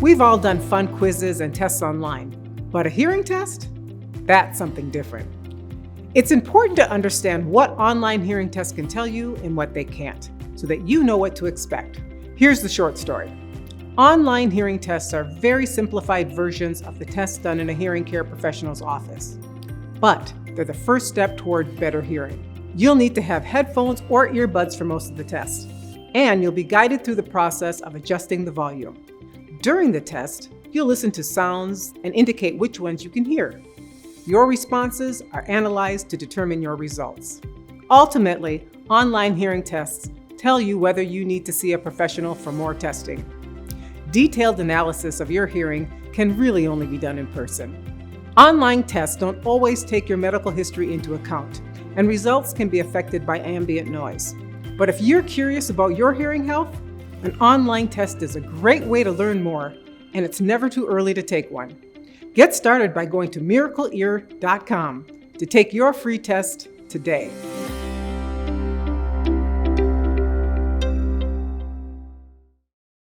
We've all done fun quizzes and tests online, but a hearing test? That's something different. It's important to understand what online hearing tests can tell you and what they can't, so that you know what to expect. Here's the short story. Online hearing tests are very simplified versions of the tests done in a hearing care professional's office. But they're the first step toward better hearing. You'll need to have headphones or earbuds for most of the test, and you'll be guided through the process of adjusting the volume. During the test, you'll listen to sounds and indicate which ones you can hear. Your responses are analyzed to determine your results. Ultimately, online hearing tests tell you whether you need to see a professional for more testing. Detailed analysis of your hearing can really only be done in person. Online tests don't always take your medical history into account, and results can be affected by ambient noise. But if you're curious about your hearing health, an online test is a great way to learn more, and it's never too early to take one. Get started by going to miracleear.com to take your free test today.